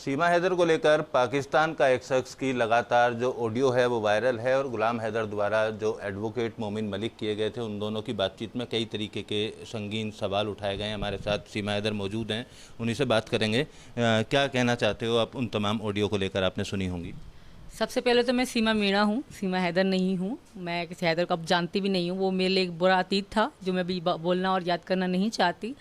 सीमा हैदर को लेकर पाकिस्तान का एक शख्स की लगातार जो ऑडियो है वो वायरल है और गुलाम हैदर द्वारा जो एडवोकेट मोमिन मलिक किए गए थे उन दोनों की बातचीत में कई तरीके के संगीन सवाल उठाए गए हैं। हमारे साथ सीमा हैदर मौजूद हैं, उन्हीं से बात करेंगे। क्या कहना चाहते हो आप उन तमाम ऑडियो को लेकर? आपने सुनी होंगी। सबसे पहले तो मैं सीमा मीणा हूँ, सीमा हैदर नहीं हूँ। मैं किसी हैदर को अब जानती भी नहीं हूँ। वो मेरे लिए एक बुरा अतीत था जो मैं भी बोलना और याद करना नहीं चाहती।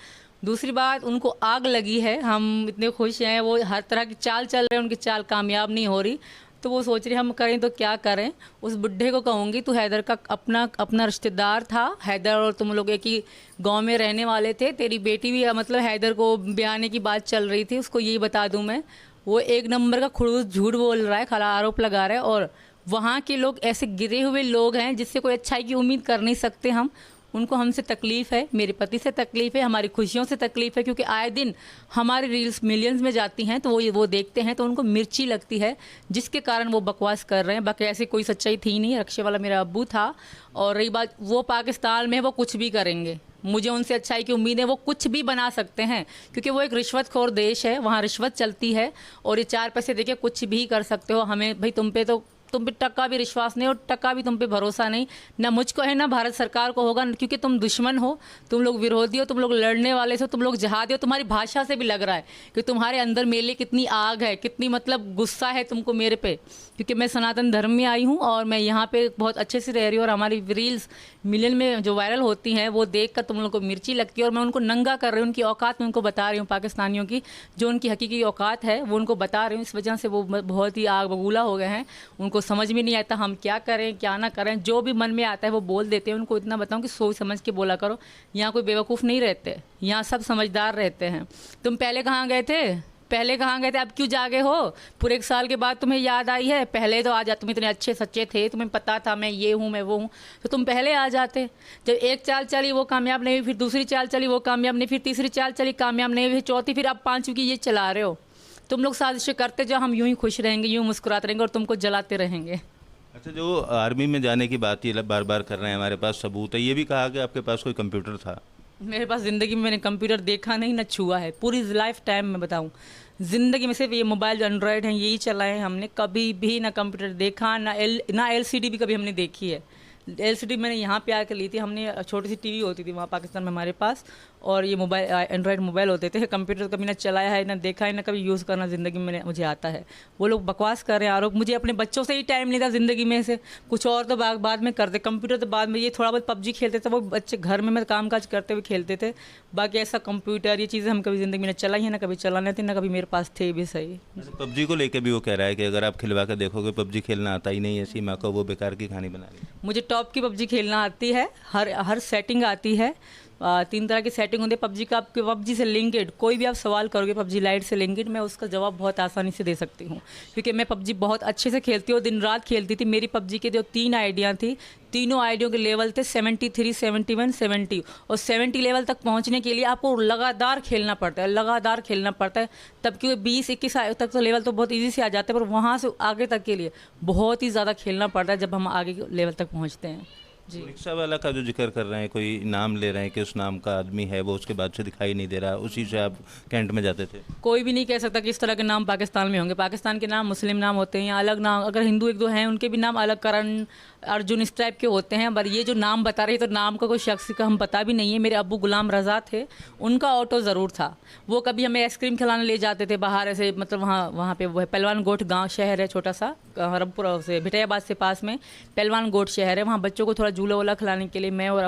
दूसरी बात, उनको आग लगी है, हम इतने खुश हैं, वो हर तरह की चाल चल रहे हैं, उनकी चाल कामयाब नहीं हो रही, तो वो सोच रहे हम करें तो क्या करें। उस बुढ़े को कहूँगी तो हैदर का अपना रिश्तेदार था। हैदर और तुम लोग एक ही गांव में रहने वाले थे। तेरी बेटी भी मतलब हैदर को ब्याने की बात चल रही थी। उसको यही बता दूं मैं, वो एक नंबर का खड़ूस झूठ बोल रहा है, खला आरोप लगा रहा है। और वहाँ के लोग ऐसे गिरे हुए लोग हैं जिससे कोई अच्छाई की उम्मीद कर नहीं सकते हम। उनको हमसे तकलीफ़ है, मेरे पति से तकलीफ़ है, हमारी खुशियों से तकलीफ़ है, क्योंकि आए दिन हमारी रील्स मिलियंस में जाती हैं तो वो देखते हैं तो उनको मिर्ची लगती है, जिसके कारण वो बकवास कर रहे हैं। बाकी ऐसी कोई सच्चाई थी नहीं। रक्षे वाला मेरा अब्बू था। और रही बात, वो पाकिस्तान में वो कुछ भी करेंगे, मुझे उनसे अच्छाई की उम्मीद है। वो कुछ भी बना सकते हैं क्योंकि वो एक रिश्वतखोर देश है, वहाँ रिश्वत चलती है और ये 4 पैसे देके कुछ भी कर सकते हो। हमें भाई तुम पे टक्का भी विश्वास नहीं और टक्का भी तुम पे भरोसा नहीं, ना मुझको है ना भारत सरकार को होगा, क्योंकि तुम दुश्मन हो, तुम लोग विरोधी हो, तुम लोग लड़ने वाले हो, तुम लोग जहादी हो। तुम्हारी भाषा से भी लग रहा है कि तुम्हारे अंदर मेरे लिए कितनी आग है, कितनी मतलब गुस्सा है तुमको मेरे पे, क्योंकि मैं सनातन धर्म में आई हूँ और मैं यहाँ पे बहुत अच्छे से रह रही हूँ। और हमारी रील्स मिलियन में जो वायरल होती हैं वो देख कर तुम लोगों को मिर्ची लगती है। और मैं उनको नंगा कर रही हूँ, उनकी औकात मैं उनको बता रही हूँ, पाकिस्तानियों की जो उनकी हकीकी औकात है वो उनको बता रही हूँ। इस वजह से वो बहुत ही आग बबूला हो गए हैं। उनको समझ में नहीं आता हम क्या करें क्या ना करें, जो भी मन में आता है वो बोल देते हैं। उनको इतना बताऊँ कि सोच समझ के बोला करो। यहाँ कोई बेवकूफ़ नहीं रहते, यहाँ सब समझदार रहते हैं। तुम पहले कहाँ गए थे, अब क्यों जागे हो? पूरे 1 साल के बाद तुम्हें याद आई है? पहले तो आ जाते, तुम इतने अच्छे सच्चे थे, तुम्हें पता था मैं ये हूँ मैं वो हूँ, तो तुम पहले आ जाते। जब एक चाल चली वो कामयाब नहीं हुई, फिर दूसरी चाल चली वो कामयाब नहीं, फिर तीसरी चाल चली कामयाब नहीं हुई, चौथी, फिर अब 5वीं की ये चला रहे हो। तुम लोग साजिशें करते जाओ, हम यूँ ही खुश रहेंगे, यूँ मुस्कुराते रहेंगे और तुमको जलाते रहेंगे। अच्छा, जो आर्मी में जाने की बात ये बार बार कर रहे हैं, हमारे पास सबूत है, ये भी कहा कि आपके पास कोई कंप्यूटर था। मेरे पास ज़िंदगी में मैंने कंप्यूटर देखा नहीं, ना छुआ है। पूरी लाइफ टाइम में बताऊं, ज़िंदगी में सिर्फ ये मोबाइल जो एंड्रॉयड हैं यही चलाए हैं हमने। कभी भी ना कंप्यूटर देखा, ना एलसीडी भी कभी हमने देखी है। एलसीडी मैंने यहाँ पे आकर ली थी। हमने छोटी सी टीवी होती थी वहाँ पाकिस्तान में हमारे पास, और ये मोबाइल एंड्रॉयड मोबाइल होते थे। कंप्यूटर कभी ना चलाया है, ना देखा है, ना कभी यूज़ करना ज़िंदगी में मुझे आता है। वो लोग बकवास कर रहे हैं आरोप। मुझे अपने बच्चों से ही टाइम नहीं था ज़िंदगी में से, कुछ और तो बाद में करते। कंप्यूटर तो बाद में, ये थोड़ा बहुत पबजी खेलते थे वो बच्चे घर में, मैं काम काज करते हुए खेलते थे। बाकी ऐसा कंप्यूटर ये चीज़ें हम कभी ज़िंदगी में चलाई है, ना कभी चलाने थे, ना कभी मेरे पास थे भी। सही। पबजी को लेकर भी वो कह रहा है कि अगर आप खिलवा कर देखोगे पबजी खेलना आता ही नहीं है सीमा को, वो बेकार की कहानी बना रही है। मुझे टॉप की पबजी खेलना आती है, हर सेटिंग आती है। 3 तरह की सेटिंग होती है पबजी का। आपके पबजी से लिंकेड कोई भी आप सवाल करोगे पबजी लाइट से लिंकेड, मैं उसका जवाब बहुत आसानी से दे सकती हूँ, क्योंकि मैं पबजी बहुत अच्छे से खेलती हूँ, दिन रात खेलती थी। मेरी पबजी के जो 3 आइडियाँ थी, तीनों आइडियों के लेवल थे 73, 71, 70। और 70 लेवल तक पहुँचने के लिए आपको लगातार खेलना पड़ता है, तब क्योंकि 20-21 तक तो लेवल तो बहुत ईजी से आ जाते हैं, पर वहाँ से आगे तक के लिए बहुत ही ज़्यादा खेलना पड़ता है जब हम आगे लेवल तक पहुँचते हैं। जी। रिक्शा वाला का जो जिक्र कर रहे हैं, कोई नाम ले रहे हैं कि उस नाम का आदमी है, वो उसके बाद से दिखाई नहीं दे रहा, उसी से आप कैंट में जाते थे। कोई भी नहीं कह सकता कि इस तरह के नाम पाकिस्तान में होंगे। पाकिस्तान के नाम मुस्लिम नाम होते हैं या अलग नाम, अगर हिंदू 1-2 हैं उनके भी नाम अलग, करण, अर्जुन, इस टाइप के होते हैं। पर ये जो नाम बता रही है तो नाम का कोई शख्स का हम पता भी नहीं है। मेरे अब्बू गुलाम रज़ा थे, उनका ऑटो ज़रूर था। वो कभी हमें आइसक्रीम खिलाने ले जाते थे बाहर ऐसे, मतलब वहाँ पे वो है पहलवान गोट गाँव शहर है छोटा सा, हरमपुरा से भिटैयाबाद से पास में पहलवान गोट शहर है। वहाँ बच्चों को थोड़ा झूला वूला खिलाने के लिए मैं और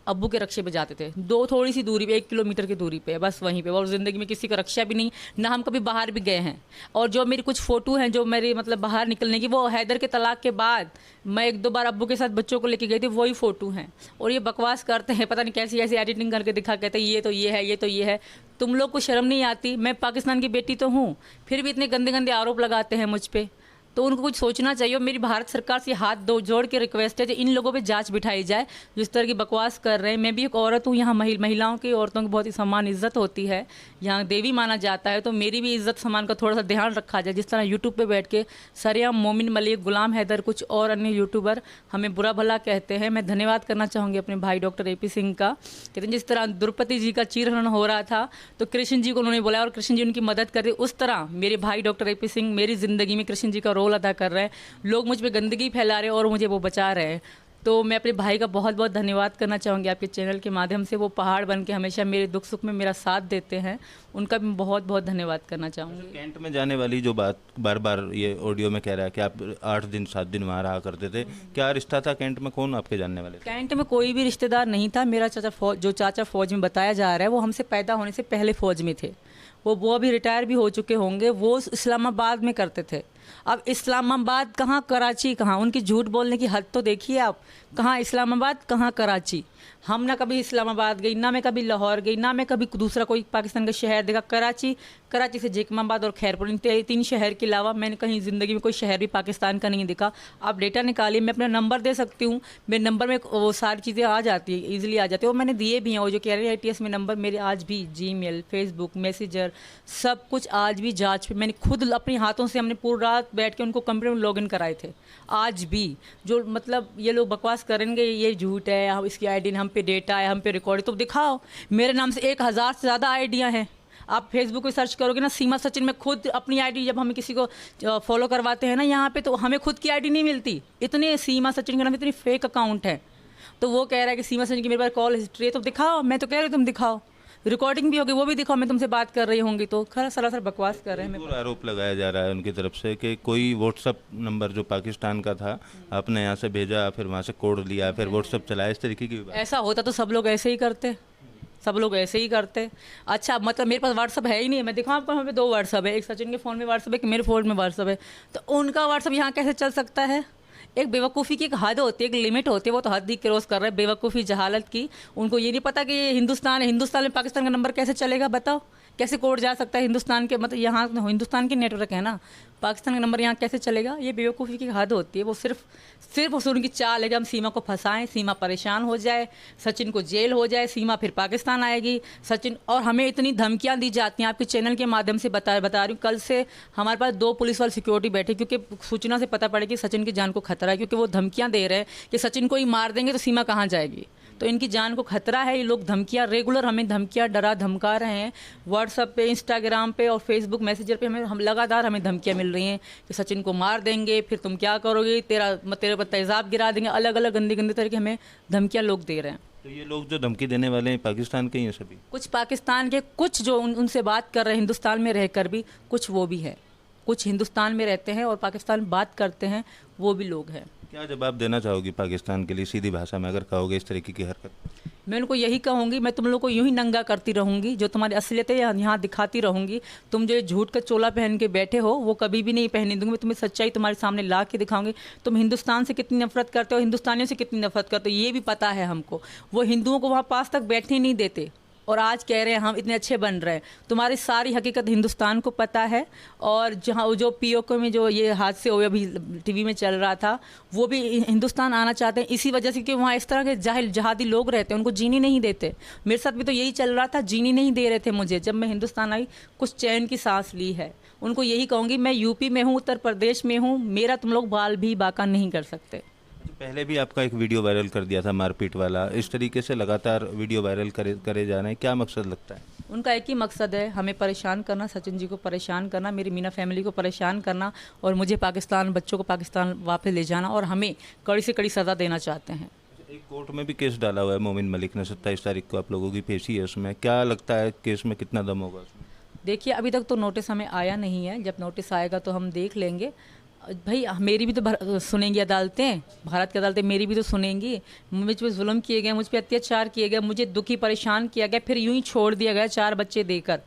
अब्बू के रक्षे पे जाते थे। थोड़ी सी दूरी पे, 1 किलोमीटर की दूरी पे, बस वहीं पे। और ज़िंदगी में किसी का रक्षा भी नहीं, ना हम कभी बाहर भी गए हैं। और जो मेरी कुछ फ़ोटो हैं जो मेरी मतलब बाहर निकलने की, वो हैदर के तलाक के बाद मैं 1-2 बार अब्बू के साथ बच्चों को लेके गई थी, वही फ़ोटो हैं। और ये बकवास करते हैं, पता नहीं कैसी ऐसी एडिटिंग करके दिखा, कहते हैं ये तो ये है, ये तो ये है। तुम लोग को शर्म नहीं आती? मैं पाकिस्तान की बेटी तो हूँ, फिर भी इतने गंदे गंदे आरोप लगाते हैं मुझ पर। तो उनको कुछ सोचना चाहिए। और मेरी भारत सरकार से हाथ दो जोड़ के रिक्वेस्ट है कि इन लोगों पे जांच बिठाई जाए जो इस तरह की बकवास कर रहे हैं। मैं भी एक औरत हूँ, यहाँ महिलाओं की, औरतों की बहुत ही सम्मान इज्जत होती है, यहाँ देवी माना जाता है, तो मेरी भी इज्जत सम्मान का थोड़ा सा ध्यान रखा जाए। जिस तरह यूट्यूब पे बैठ के सरेआम मोमिन मलिक, गुलाम हैदर, कुछ और अन्य यूट्यूबर हमें बुरा भला कहते हैं। मैं धन्यवाद करना चाहूँगी अपने भाई डॉक्टर AP सिंह का। कहते हैं जिस तरह द्रौपदी जी का चीरहरण हो रहा था तो कृष्ण जी को उन्होंने बुलाया और कृष्ण जी उनकी मदद कर रहे, उस तरह मेरे भाई डॉक्टर AP सिंह मेरी ज़िंदगी में कृष्ण जी का रोल अदा कर रहे हैं। लोग मुझ पे गंदगी फैला रहे हैं और मुझे वो बचा रहे हैं। तो मैं अपने भाई का बहुत बहुत धन्यवाद करना चाहूँगी आपके चैनल के माध्यम से। वो पहाड़ बन के हमेशा मेरे दुख सुख में मेरा साथ देते हैं, उनका भी बहुत बहुत धन्यवाद करना चाहूँगी। कैंट में जाने वाली जो बात बार बार ये ऑडियो में कह रहा है कि आप 8 दिन 7 दिन वहाँ रहा करते थे, क्या रिश्ता था कैंट में? कौन आपके जानने वाले थे? कैंट में कोई भी रिश्तेदार नहीं था। मेरा चाचा फौज में बताया जा रहा है, वो हमसे पैदा होने से पहले फौज में थे। वो अभी रिटायर भी हो चुके होंगे। वो इस्लामाबाद में करते थे। अब इस्लामाबाद कहाँ, कराची कहाँ? उनकी झूठ बोलने की हद तो देखिए आप। कहाँ इस्लामाबाद, कहाँ कराची? हम ना कभी इस्लामाबाद गई, ना मैं कभी लाहौर गई, ना मैं कभी दूसरा कोई पाकिस्तान का शहर देखा। कराची से जैकमाबाद और खैरपुर, इन 3 शहर के अलावा मैंने कहीं ज़िंदगी में कोई शहर भी पाकिस्तान का नहीं देखा। आप डेटा निकालिए, मैं अपना नंबर दे सकती हूँ। मेरे नंबर में वो सारी चीज़ें आ जाती है, ईजिली आ जाती है। वो मैंने दिए भी हैं, वो जो कह रहे हैं ITS में नंबर मेरे आज भी Gmail, फेसबुक, मैसेंजर, सब कुछ आज भी जाँच पे। मैंने खुद अपने हाथों से, हमने पूरी रात बैठ के उनको कंप्यूटर में लॉगिन कराए थे। आज भी जो मतलब ये लोग बकवास करेंगे ये झूठ है, हम इसकी ID हम पे डेटा है, हम पे रिकॉर्ड, तो दिखाओ। मेरे नाम से 1000 से ज़्यादा आइडिया हैं। आप फेसबुक पे सर्च करोगे ना, सीमा सचिन, में खुद अपनी ID, जब हमें किसी को फॉलो करवाते हैं ना यहाँ पे, तो हमें खुद की ID नहीं मिलती। इतने सीमा सचिन के नाम इतनी फेक अकाउंट है। तो वो कह रहा है कि सीमा सचिन की मेरे पास कॉल हिस्ट्री है, तो दिखाओ। मैं तो कह रही हूँ तुम दिखाओ, रिकॉर्डिंग भी होगी वो भी दिखाओ, मैं तुमसे बात कर रही होंगी। तो खरा सरासर बकवास कर रहे हैं। बिल्कुल आरोप लगाया जा रहा है उनकी तरफ से कि कोई व्हाट्सअप नंबर जो पाकिस्तान का था आपने यहाँ से भेजा, फिर वहाँ से कोड लिया, फिर व्हाट्सअप चलाया, इस तरीके की बात। ऐसा होता तो सब लोग ऐसे ही करते, सब लोग ऐसे ही करते। अच्छा, मतलब मेरे पास व्हाट्सअप है ही नहीं। मैं दिखाऊँ आपको, हमें 2 व्हाट्सअप है, एक सचिन के फ़ोन में व्हाट्सअप है, एक मेरे फ़ोन में व्हाट्सअप है। तो उनका व्हाट्सअप यहाँ कैसे चल सकता है? एक बेवकूफ़ी की एक हद होती है, एक लिमिट होती है, वो तो हद ही क्रॉस कर रहे हैं बेवकूफ़ी जहालत की। उनको ये नहीं पता कि ये हिंदुस्तान है, हिंदुस्तान में पाकिस्तान का नंबर कैसे चलेगा? बताओ, कैसे कोड जा सकता है हिंदुस्तान के? मतलब यहाँ हिंदुस्तान के नेटवर्क है ना, पाकिस्तान का नंबर यहाँ कैसे चलेगा? ये बेवकूफ़ी की हद होती है। वो सिर्फ उनकी चाल है कि हम सीमा को फंसाएं, सीमा परेशान हो जाए, सचिन को जेल हो जाए, सीमा फिर पाकिस्तान आएगी, सचिन। और हमें इतनी धमकियां दी जाती हैं, आपके चैनल के माध्यम से बता रही हूँ। कल से हमारे पास 2 पुलिस वाले सिक्योरिटी बैठे, क्योंकि सूचना से पता पड़े कि सचिन की जान को खतरा है, क्योंकि वो धमकियाँ दे रहे हैं कि सचिन को ही मार देंगे तो सीमा कहाँ जाएगी। तो इनकी जान को खतरा है। ये लोग धमकियाँ, रेगुलर हमें धमकियाँ डरा धमका रहे हैं। व्हाट्सअप पे, इंस्टाग्राम पे और फेसबुक मैसेंजर पे हम लगातार हमें धमकियाँ मिल रही हैं कि सचिन को मार देंगे, फिर तुम क्या करोगे, तेरे पर तेज़ाब गिरा देंगे। अलग अलग गंदी गंदी तरह की हमें धमकियाँ लोग दे रहे हैं। तो ये लोग जो धमकी देने वाले हैं पाकिस्तान के ही हैं सभी? कुछ पाकिस्तान के, कुछ जो उनसे बात कर रहे हैं हिंदुस्तान में रहकर भी, कुछ वो भी है। कुछ हिंदुस्तान में रहते हैं और पाकिस्तान में बात करते हैं, वो भी लोग हैं। क्या जवाब देना चाहोगी पाकिस्तान के लिए सीधी भाषा में, अगर कहोगे इस तरीके की हरकत? मैं उनको यही कहूँगी, मैं तुम लोग को यूँ ही नंगा करती रहूँगी, जो तुम्हारी असलियत है यहाँ दिखाती रहूँगी। तुम जो झूठ का चोला पहन के बैठे हो वो कभी भी नहीं पहनने दूँगी। मैं तुम्हें सच्चाई तुम्हारे सामने ला के दिखाऊँगी। तुम हिंदुस्तान से कितनी नफरत करते हो, हिंदुस्तानियों से कितनी नफरत करते हो, ये भी पता है हमको। वो हिंदुओं को वहाँ पास तक बैठने नहीं देते और आज कह रहे हैं हम इतने अच्छे बन रहे हैं। तुम्हारी सारी हकीकत हिंदुस्तान को पता है। और जहाँ जो POK में जो ये हादसे हुए, अभी TV में चल रहा था, वो भी हिंदुस्तान आना चाहते हैं इसी वजह से कि वहाँ इस तरह के जाहिल जहादी लोग रहते हैं, उनको जीने नहीं देते। मेरे साथ भी तो यही चल रहा था, जीने नहीं दे रहे थे मुझे। जब मैं हिंदुस्तान आई कुछ चैन की सांस ली है। उनको यही कहूँगी, मैं UP में हूँ, उत्तर प्रदेश में हूँ, मेरा तुम लोग बाल भी बाका नहीं कर सकते। पहले भी आपका एक वीडियो वायरल कर दिया था मारपीट वाला, इस तरीके से लगातार वीडियो वायरल करे जा रहे हैं, क्या मकसद लगता है? उनका एक ही मकसद है, हमें परेशान करना, सचिन जी को परेशान करना, मेरी मीना फैमिली को परेशान करना और मुझे पाकिस्तान, बच्चों को पाकिस्तान वापस ले जाना, और हमें कड़ी से कड़ी सज़ा देना चाहते हैं। एक कोर्ट में भी केस डाला हुआ है मोमिन मलिक ने, 27 तारीख को आप लोगों की पेशी है उसमें, क्या लगता है केस में कितना दम होगा उसमें? देखिए, अभी तक तो नोटिस हमें आया नहीं है, जब नोटिस आएगा तो हम देख लेंगे। भाई मेरी भी तो सुनेंगी अदालतें, भारत की अदालतें मेरी भी तो सुनेंगी। मुझ पर जुल्म किए गए, मुझ पर अत्याचार किए गए, मुझे दुखी परेशान किया गया, फिर यूं ही छोड़ दिया गया 4 बच्चे देकर।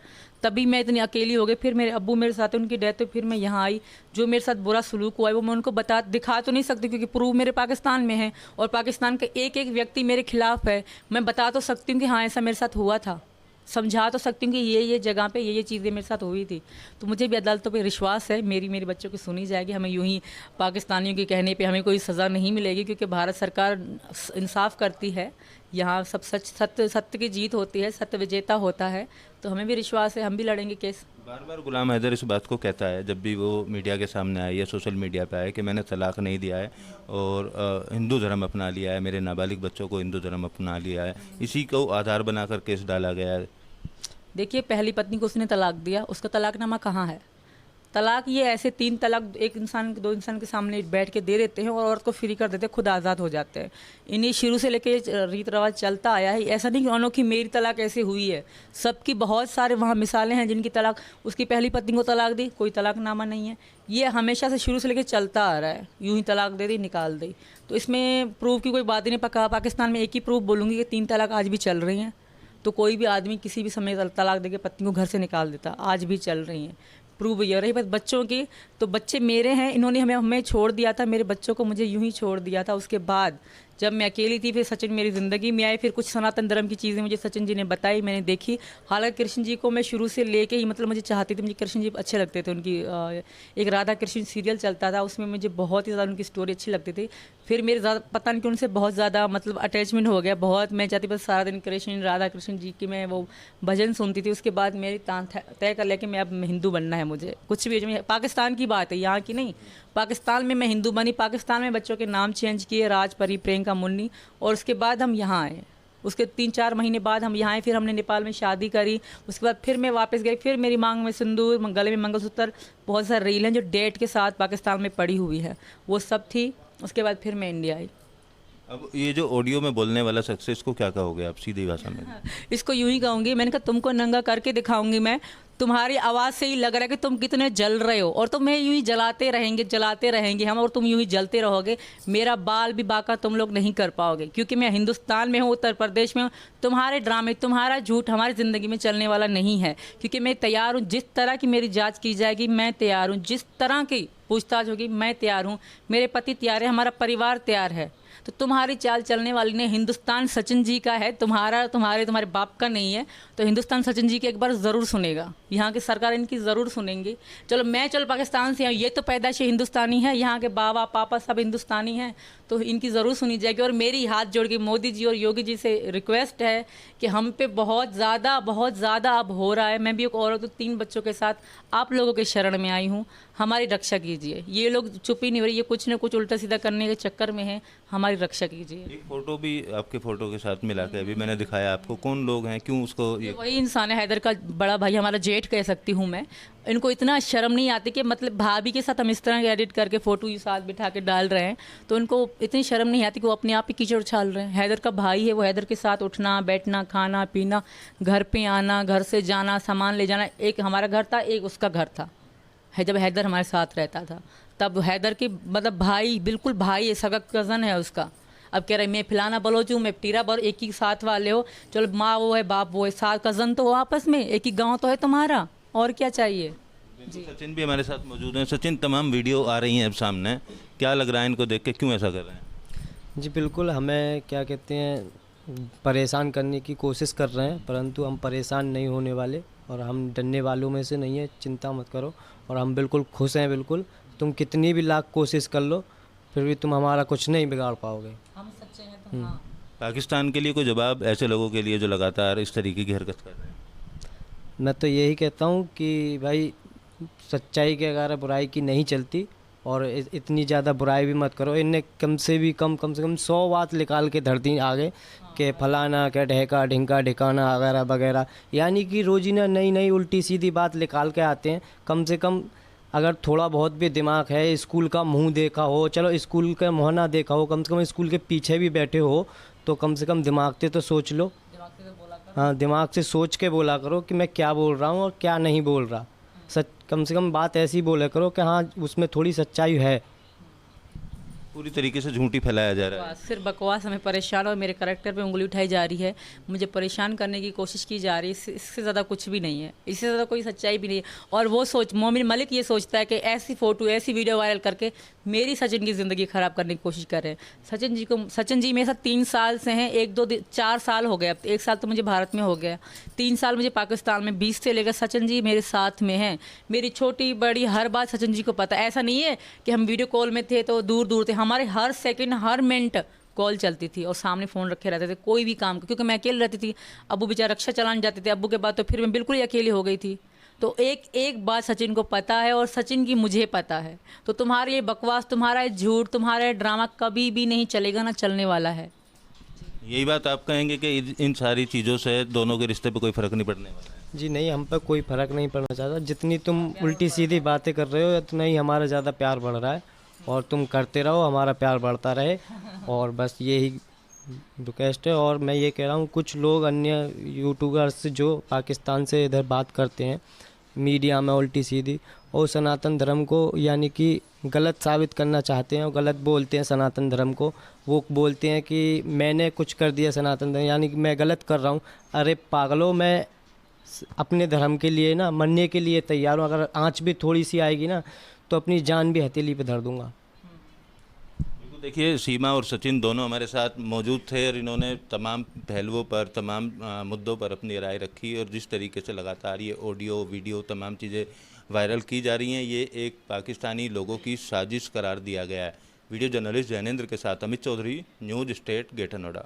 तभी मैं इतनी अकेली हो गई। फिर मेरे अब्बू मेरे साथ, उनकी डेथ हुई, फिर मैं यहाँ आई। जो मेरे साथ बुरा सलूक हुआ है वो मैं उनको दिखा तो नहीं सकती, क्योंकि प्रूफ मेरे पाकिस्तान में है और पाकिस्तान का एक एक व्यक्ति मेरे खिलाफ है। मैं बता तो सकती हूँ कि हाँ ऐसा मेरे साथ हुआ था, समझा तो सकती हूँ कि ये जगह पे ये चीज़ें मेरे साथ हुई थी। तो मुझे भी अदालतों पे विश्वास है, मेरे बच्चों की सुनी जाएगी। हमें यूं ही पाकिस्तानियों के कहने पे हमें कोई सज़ा नहीं मिलेगी, क्योंकि भारत सरकार इंसाफ करती है। यहाँ सब सत्य की जीत होती है, सत्य विजेता होता है। तो हमें भी विश्वास है, हम भी लड़ेंगे केस। बार बार गुलाम हैदर इस बात को कहता है जब भी वो मीडिया के सामने आए या सोशल मीडिया पे आए कि मैंने तलाक नहीं दिया है और हिंदू धर्म अपना लिया है, मेरे नाबालिग बच्चों को हिंदू धर्म अपना लिया है। इसी को आधार बनाकर केस डाला गया है। देखिए, पहली पत्नी को उसने तलाक दिया, उसका तलाकनामा कहाँ है? तलाक ये ऐसे 3 तलाक एक इंसान 2 इंसान के सामने बैठ के दे देते हैं और औरत को फ्री कर देते हैं, खुद आज़ाद हो जाते हैं। इन्हीं शुरू से लेके रीत रिवाज चलता आया है। ऐसा नहीं कि अनोखी मेरी तलाक ऐसे हुई है, सबकी बहुत सारे वहाँ मिसालें हैं जिनकी तलाक, उसकी पहली पत्नी को तलाक दी, कोई तलाकनामा नहीं है। ये हमेशा से शुरू से लेके चलता आ रहा है, यूँ ही तलाक दे दी, निकाल दी। तो इसमें प्रूफ की कोई बात ही नहीं। पाकिस्तान में एक ही प्रूफ बोलूँगी कि 3 तलाक आज भी चल रही हैं। तो कोई भी आदमी किसी भी समय तलाक देके पत्नी को घर से निकाल देता, आज भी चल रही हैं। प्रूव ये रही बात बच्चों की, तो बच्चे मेरे हैं, इन्होंने हमें छोड़ दिया था, मेरे बच्चों को मुझे यूं ही छोड़ दिया था। उसके बाद जब मैं अकेली थी, फिर सचिन मेरी ज़िंदगी में आए, फिर कुछ सनातन धर्म की चीज़ें मुझे सचिन जी ने बताई, मैंने देखी। हालांकि कृष्ण जी को मैं शुरू से लेके ही मतलब मुझे चाहती थी, मुझे कृष्ण जी अच्छे लगते थे। उनकी एक राधा कृष्ण सीरियल चलता था, उसमें मुझे बहुत ही ज़्यादा उनकी स्टोरी अच्छी लगती थी। फिर मेरे ज़्यादा पता नहीं कि उनसे बहुत ज़्यादा मतलब अटैचमेंट हो गया, बहुत मैं चाहती बस सारा दिन कृष्ण राधा कृष्ण जी की मैं वो भजन सुनती थी। उसके बाद मेरी तय कर लिया कि मैं अब हिंदू बनना है मुझे, कुछ भी। पाकिस्तान की बात है, यहाँ की नहीं। पाकिस्तान में मैं हिंदू बनी, पाकिस्तान में बच्चों के नाम चेंज किए, राज, परी, प्रियंका, मुन्नी, और उसके बाद हम यहाँ आए। उसके 3-4 महीने बाद हम यहाँ आए, फिर हमने नेपाल में शादी करी। उसके बाद फिर मैं वापस गई, फिर मेरी मांग में सिंदूर, गले में मंगलसूत्र, बहुत सारे रील हैं जो डेट के साथ पाकिस्तान में पड़ी हुई है, वो सब थी। उसके बाद फिर मैं इंडिया आई। अब ये जो ऑडियो में बोलने वाला शख्स है, इसको क्या कहोगे आप सीधी भाषा में? इसको यूं ही कहूँगी, मैंने कहा तुमको नंगा करके दिखाऊंगी मैं। तुम्हारी आवाज़ से ही लग रहा है कि तुम कितने जल रहे हो, और तुम्हें यूं ही जलाते रहेंगे हम, और तुम यूं ही जलते रहोगे। मेरा बाल भी बाका तुम लोग नहीं कर पाओगे, क्योंकि मैं हिंदुस्तान में हूँ, उत्तर प्रदेश में हूँ। तुम्हारे ड्रामे, तुम्हारा झूठ हमारी ज़िंदगी में चलने वाला नहीं है, क्योंकि मैं तैयार हूँ। जिस तरह की मेरी जाँच की जाएगी मैं तैयार हूँ, जिस तरह की पूछताछ होगी मैं तैयार हूँ। मेरे पति तैयार है, हमारा परिवार तैयार है। तो तुम्हारी चाल चलने वाली ने, हिंदुस्तान सचिन जी का है, तुम्हारे बाप का नहीं है। तो हिंदुस्तान सचिन जी की एक बार ज़रूर सुनेगा, यहाँ की सरकार इनकी ज़रूर सुनेंगी। चलो पाकिस्तान से, ये तो पैदाइश हिंदुस्तानी है, यहाँ के बाबा पापा सब हिंदुस्तानी हैं, तो इनकी ज़रूर सुनी जाएगी। और मेरी हाथ जोड़ के मोदी जी और योगी जी से रिक्वेस्ट है कि हम पे बहुत ज़्यादा अब हो रहा है। मैं भी एक औरत हूँ, 3 बच्चों के साथ आप लोगों के शरण में आई हूँ, हमारी रक्षा कीजिए। ये लोग चुप ही नहीं हो रही, ये कुछ न कुछ उल्टा सीधा करने के चक्कर में है, हमारी रक्षा कीजिए। एक फ़ोटो भी आपके फ़ोटो के साथ मिला के अभी मैंने दिखाया आपको, कौन लोग हैं, क्यों उसको ये? वही इंसान है, हैदर का बड़ा भाई, हमारा जेठ कह सकती हूँ मैं। इनको इतना शर्म नहीं आती कि मतलब भाभी के साथ हम इस तरह के एडिट करके फ़ोटो ये साथ बिठा के डाल रहे हैं, तो उनको इतनी शर्म नहीं आती कि वो अपने आप ही कीचड़ उछाल रहे हैं। हैदर का भाई है, वो हैदर के साथ उठना बैठना, खाना पीना, घर पे आना, घर से जाना, सामान ले जाना। एक हमारा घर था, एक उसका घर था, जब हैदर हमारे साथ रहता था तब। हैदर के मतलब भाई, बिल्कुल भाई है, सगा कज़न है उसका। अब कह रहे मैं फलाना बलोच हूँ, मैं टीरा बल, एक ही साथ वाले हो, चलो माँ वो है बाप वो है, साथ कज़न तो हो आपस में, एक ही गांव तो है तुम्हारा, और क्या चाहिए जी। सचिन भी हमारे साथ मौजूद हैं। सचिन, तमाम वीडियो आ रही हैं अब सामने, क्या लग रहा है इनको देख के, क्यों ऐसा कर रहे हैं? जी बिल्कुल, हमें क्या कहते हैं परेशान करने की कोशिश कर रहे हैं, परंतु हम परेशान नहीं होने वाले और हम डरने वालों में से नहीं है, चिंता मत करो। और हम बिल्कुल खुश हैं, बिल्कुल। तुम कितनी भी लाख कोशिश कर लो, फिर भी तुम हमारा कुछ नहीं बिगाड़ पाओगे। हम सच्चे हैं तो हाँ। पाकिस्तान के लिए कोई जवाब ऐसे लोगों के लिए जो लगातार इस तरीके की हरकत कर रहे हैं? मैं तो यही कहता हूँ कि भाई सच्चाई के अगर बुराई की नहीं चलती, और इतनी ज़्यादा बुराई भी मत करो। इनने कम से कम 100 बात निकाल के धर दी आगे कि फलाना क्या ढेका ढिंका ढिकाना वगैरह वगैरह, यानी कि रोज़ाना नई उल्टी सीधी बात निकाल के आते हैं। कम से कम अगर थोड़ा बहुत भी दिमाग है, स्कूल का मुंह देखा हो, चलो स्कूल का मुँह देखा हो, कम से कम स्कूल के पीछे भी बैठे हो, तो कम से कम दिमाग से तो सोच लो। हाँ, दिमाग से सोच के बोला करो कि मैं क्या बोल रहा हूँ और क्या नहीं बोल रहा। कम से कम बात ऐसी बोला करो कि हाँ उसमें थोड़ी सच्चाई है। पूरी तरीके से झूठी फैलाया जा रहा है। बकवास, सिर्फ बकवास हमें परेशान और मेरे करैक्टर पे उंगली उठाई जा रही है, मुझे परेशान करने की कोशिश की जा रही है। इससे ज़्यादा कुछ भी नहीं है, इससे ज़्यादा कोई सच्चाई भी नहीं है। और वो मोमिन मलिक ये सोचता है कि ऐसी फ़ोटो ऐसी वीडियो वायरल करके मेरी सचिन की ज़िंदगी ख़राब करने की कोशिश कर रहे हैं। सचिन जी मेरे साथ 3 साल से हैं, 4 साल हो गए, अब 1 साल तो मुझे भारत में हो गया, 3 साल मुझे पाकिस्तान में, 20 से लेकर सचिन जी मेरे साथ में हैं। मेरी छोटी बड़ी हर बात सचिन जी को पता है। ऐसा नहीं है कि हम वीडियो कॉल में थे तो दूर दूर थे, हमारे हर सेकंड हर मिनट कॉल चलती थी और सामने फ़ोन रखे रहते थे, कोई भी काम, क्योंकि मैं अकेले रहती थी। अब्बू बेचारा रक्षा चलाने जाते थे, अब्बू के बाद तो फिर मैं बिल्कुल ही अकेली हो गई थी। तो एक एक बात सचिन को पता है और सचिन की मुझे पता है। तो तुम्हारी ये बकवास, तुम्हारा ये झूठ, तुम्हारा ये ड्रामा कभी भी नहीं चलेगा, ना चलने वाला है। यही बात आप कहेंगे कि इन सारी चीज़ों से दोनों के रिश्ते पे कोई फ़र्क नहीं पड़ने वाला है? जी नहीं, हम पर कोई फ़र्क नहीं पड़ना चाहता। जितनी तुम उल्टी सीधी बातें कर रहे हो उतना ही हमारा ज़्यादा प्यार बढ़ रहा है, और तुम करते रहो, हमारा प्यार बढ़ता रहे, और बस यही रिक्वेस्ट है। और मैं ये कह रहा हूँ, कुछ लोग अन्य यूट्यूबर्स जो पाकिस्तान से इधर बात करते हैं मीडिया में उल्टी सीधी, और सनातन धर्म को यानी कि गलत साबित करना चाहते हैं और गलत बोलते हैं सनातन धर्म को। वो बोलते हैं कि मैंने कुछ कर दिया सनातन धर्म, यानी कि मैं गलत कर रहा हूँ। अरे पागलों, मैं अपने धर्म के लिए ना मरने के लिए तैयार हूँ। अगर आँच भी थोड़ी सी आएगी ना तो अपनी जान भी हथेली पे धर दूंगा। बिल्कुल, देखिए सीमा और सचिन दोनों हमारे साथ मौजूद थे और इन्होंने तमाम पहलुओं पर, तमाम मुद्दों पर अपनी राय रखी। और जिस तरीके से लगातार ये ऑडियो वीडियो तमाम चीज़ें वायरल की जा रही हैं, ये एक पाकिस्तानी लोगों की साजिश करार दिया गया है। वीडियो जर्नलिस्ट जैनेंद्र के साथ Amit Chaudhary, news state, greater Noida.